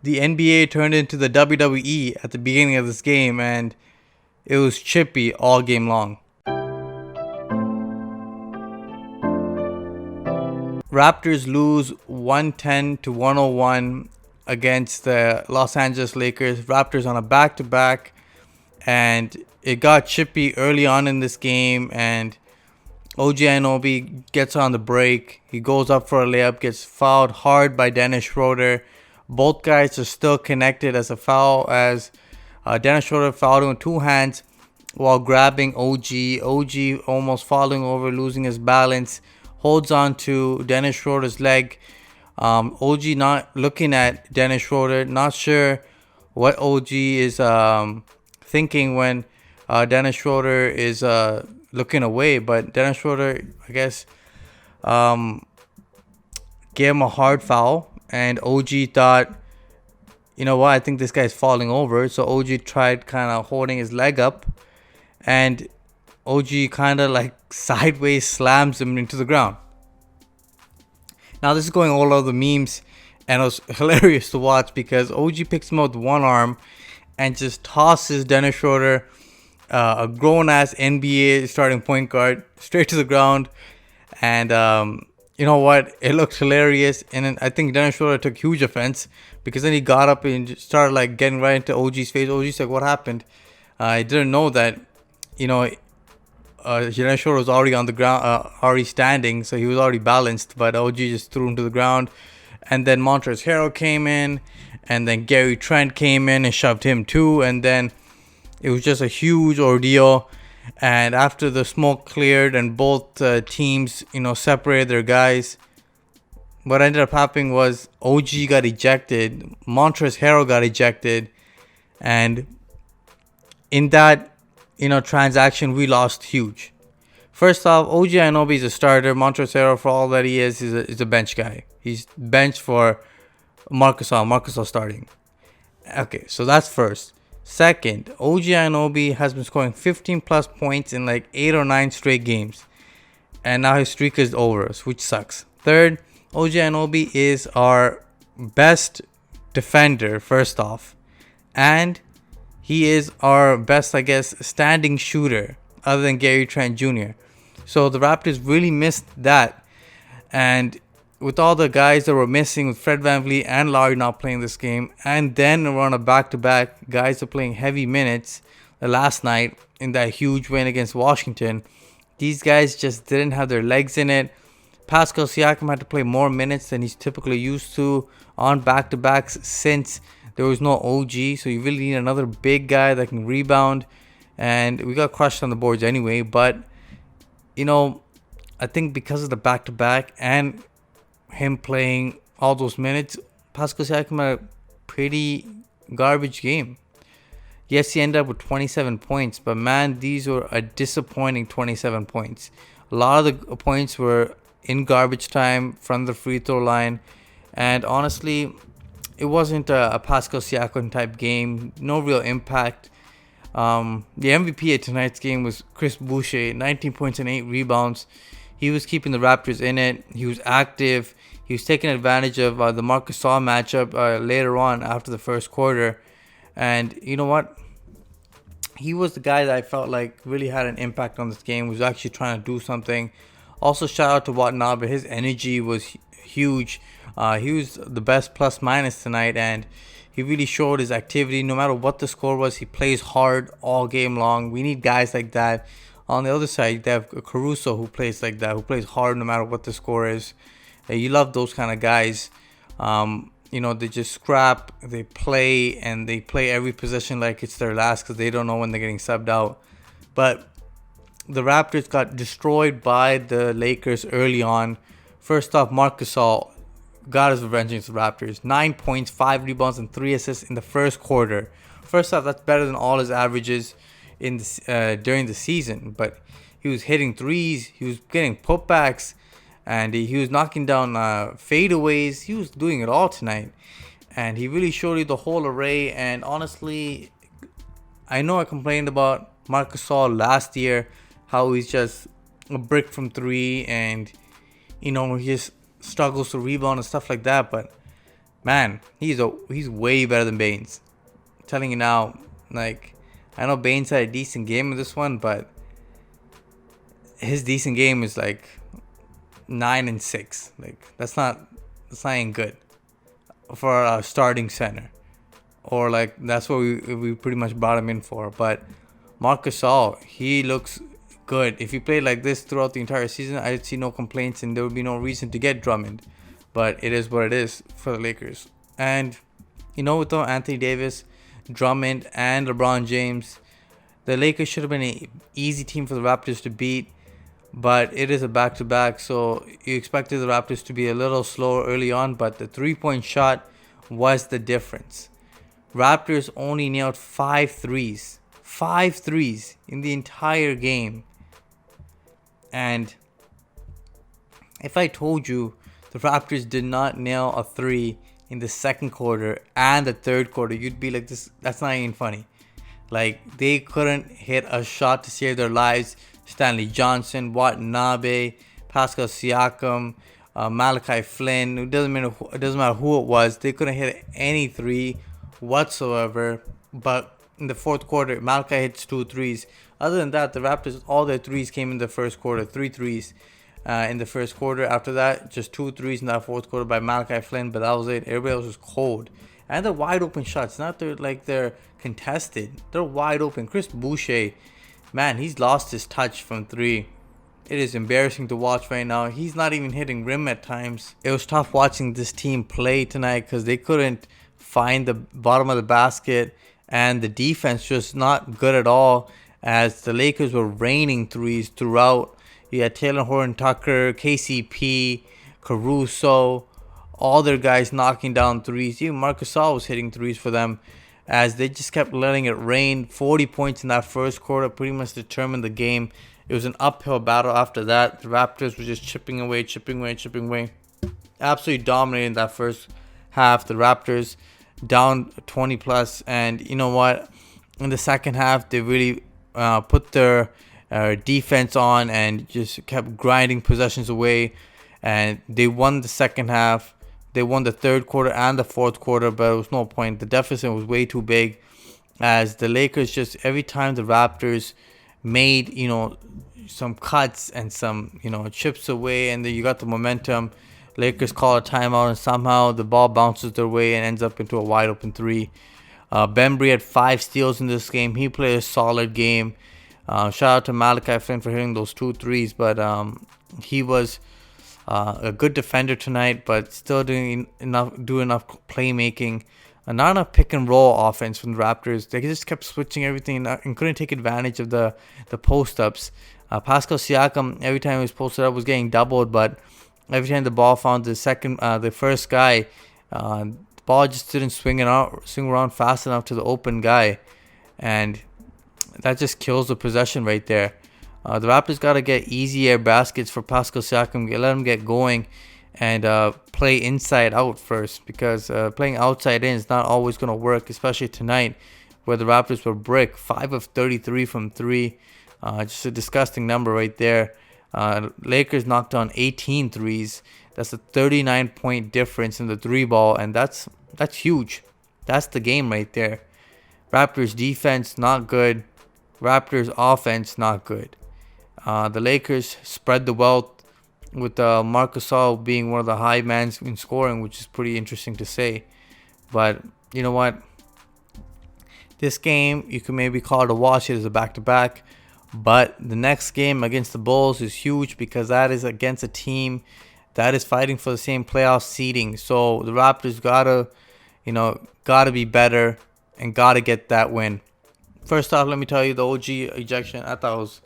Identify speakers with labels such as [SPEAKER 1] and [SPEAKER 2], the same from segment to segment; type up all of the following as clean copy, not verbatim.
[SPEAKER 1] the NBA turned into the WWE at the beginning of this game, and it was Chippy all game long. Raptors lose 110 to 101 against the Los Angeles Lakers. Raptors on a back-to-back, and it got chippy early on in this game, and OG Anunoby gets on the break. He goes up for a layup, gets fouled hard by Dennis Schroeder. Both guys are still connected as a foul, as Dennis Schroeder fouled him with two hands while grabbing OG. OG almost falling over, losing his balance. Holds on to Dennis Schroeder's leg. OG not looking at Dennis Schroeder. Not sure what OG is thinking when Dennis Schroeder is looking away. But Dennis Schroeder, I guess, gave him a hard foul. And OG thought, you know what, I think this guy's falling over. So OG tried kind of holding his leg up. And OG kind of like sideways slams him into the ground. Now this is going all over the memes, and it was hilarious to watch because OG picks him up with one arm and just tosses Dennis Schroeder, a grown-ass NBA starting point guard, straight to the ground. And you know what? It looked hilarious, and then I think Dennis Schroeder took huge offense because then he got up and just started like getting right into OG's face. OG's like, "What happened?" I didn't know that, you know, Dennis Schroeder was already on the ground, already standing, so he was already balanced, but OG just threw him to the ground. And then Montrezl Harrell came in, and then Gary Trent came in and shoved him too, and then it was just a huge ordeal. And after the smoke cleared and both teams, you know, separated their guys, what ended up happening was OG got ejected, Montrezl Harrell got ejected, and in that, you know, transaction, we lost huge. First off, OG Anunoby is a starter. Montrezl Harrell, for all that he is a bench guy. He's benched for Marc Gasol. Marc Gasol starting. Okay, so that's first. Second, OG Anunoby has been scoring 15 plus points in like 8 or 9 straight games, and now his streak is over, which sucks. Third, OG Anunoby is our best defender, first off, and he is our best, I guess, standing shooter other than Gary Trent Jr. So the Raptors really missed that. And with all the guys that were missing, with Fred VanVleet and Lowry not playing this game, and then we're on a back-to-back, guys are playing heavy minutes last night in that huge win against Washington. These guys just didn't have their legs in it. Pascal Siakam had to play more minutes than he's typically used to on back-to-backs since there was no OG, so you really need another big guy that can rebound. And we got crushed on the boards anyway. But, you know, I think because of the back-to-back and him playing all those minutes, Pascal Siakam had a pretty garbage game. Yes, he ended up with 27 points, but man, these were a disappointing 27 points. A lot of the points were in garbage time from the free throw line. And honestly, it wasn't a Pascal Siakam type game. No real impact. The MVP of tonight's game was Chris Boucher, 19 points and 8 rebounds. He was keeping the Raptors in it. He was active. He was taking advantage of the Marc Gasol matchup later on after the first quarter. And you know what? He was the guy that I felt like really had an impact on this game, was actually trying to do something. Also, shout out to Watanabe. His energy was huge. He was the best plus minus tonight, and he really showed his activity. No matter what the score was, he plays hard all game long. We need guys like that. On the other side, they have Caruso, who plays like that, who plays hard no matter what the score is. You love those kind of guys. You know, they just scrap, they play, and they play every possession like it's their last because they don't know when they're getting subbed out. But the Raptors got destroyed by the Lakers early on. First off, Marc Gasol got his revenge against the Raptors. 9 points, 5 rebounds, and 3 assists in the first quarter. First off, that's better than all his averages in during the season. But he was hitting threes, he was getting putbacks, and he was knocking down fadeaways. He was doing it all tonight. And he really showed you the whole array. And honestly, I know I complained about Marc Gasol last year, how he's just a brick from 3, and, you know, he just struggles to rebound and stuff like that. But Man, he's way better than Baines. I'm telling you now, like, I know Baines had a decent game in this one, but his decent game is like 9 and 6. Like that's not even good for a starting center. Or like that's what we pretty much brought him in for. But Marc Gasol, he looks good. If he played like this throughout the entire season, I'd see no complaints and there would be no reason to get Drummond. But it is what it is for the Lakers. And without Anthony Davis, Drummond, and LeBron James, the Lakers should have been an easy team for the Raptors to beat. But it is a back-to-back, so you expected the Raptors to be a little slower early on, but the three-point shot was the difference. Raptors only nailed 5 threes. 5 threes in the entire game. And if I told you the Raptors did not nail a 3 in the second quarter and the third quarter, you'd be like, that's not even funny. Like, they couldn't hit a shot to save their lives. Stanley Johnson, Watanabe, Pascal Siakam, Malachi Flynn. It doesn't matter who it was. They couldn't hit any 3 whatsoever. But in the fourth quarter, Malachi hits 2 threes. Other than that, the Raptors, all their 3s came in the first quarter. 3 threes in the first quarter. After that, just 2 threes in that fourth quarter by Malachi Flynn. But that was it. Everybody else was cold. And they're wide open shots. Not they're contested. They're wide open. Chris Boucher, man, he's lost his touch from 3. It is embarrassing to watch right now. He's not even hitting rim at times. It was tough watching this team play tonight because they couldn't find the bottom of the basket. And the defense was not good at all as the Lakers were raining 3s throughout. You had Taylor Horton Tucker, KCP, Caruso, all their guys knocking down 3s. Even Marc Gasol was hitting 3s for them as they just kept letting it rain. 40 points in that first quarter pretty much determined the game. It was an uphill battle after that. The Raptors were just chipping away. Absolutely dominating that first half. The Raptors down 20 plus. And you know what? In the second half, they really put their defense on and just kept grinding possessions away. And they won the second half. They won the third quarter and the fourth quarter, but it was no point. The deficit was way too big as the Lakers just, every time the Raptors made, some cuts and some, chips away, and then you got the momentum. Lakers call a timeout, and somehow the ball bounces their way and ends up into a wide open 3. Bembry had 5 steals in this game. He played a solid game. Shout out to Malachi Flynn for hitting those 2 threes, but he was a good defender tonight, but still doing enough playmaking. Not enough pick and roll offense from the Raptors. They just kept switching everything and couldn't take advantage of the post ups. Pascal Siakam, every time he was posted up, was getting doubled, but every time the ball found the first guy, the ball just didn't swing around fast enough to the open guy, and that just kills the possession right there. The Raptors got to get easy air baskets for Pascal Siakam, let him get going, and play inside out first, because playing outside in is not always going to work, especially tonight where the Raptors were brick. 5 of 33 from 3. Just a disgusting number right there. Lakers knocked down 18 threes. That's a 39-point difference in the 3 ball, and that's huge. That's the game right there. Raptors defense, not good. Raptors offense, not good. The Lakers spread the wealth with Marc Gasol being one of the high men in scoring, which is pretty interesting to say. But you know what? This game, you can maybe call it a wash. It is a back-to-back. But the next game against the Bulls is huge because that is against a team that is fighting for the same playoff seeding. So the Raptors gotta be better and gotta get that win. First off, let me tell you, the OG ejection, I thought it was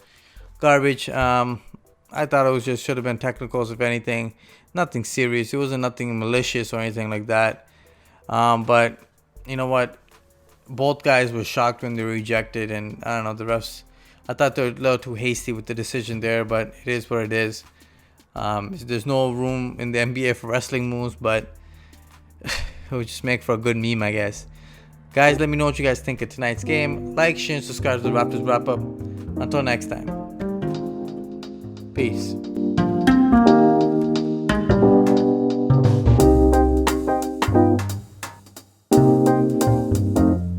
[SPEAKER 1] garbage. I thought it was just should have been technicals, if anything. Nothing serious. It wasn't nothing malicious or anything like that. But you know what? Both guys were shocked when they were ejected, and I don't know, the refs, I thought they were a little too hasty with the decision there, but it is what it is. There's no room in the NBA for wrestling moves, but it would just make for a good meme, I guess. Guys, let me know what you guys think of tonight's game. Like, share, and subscribe to the Raptors Wrap Up. Until next time. Peace.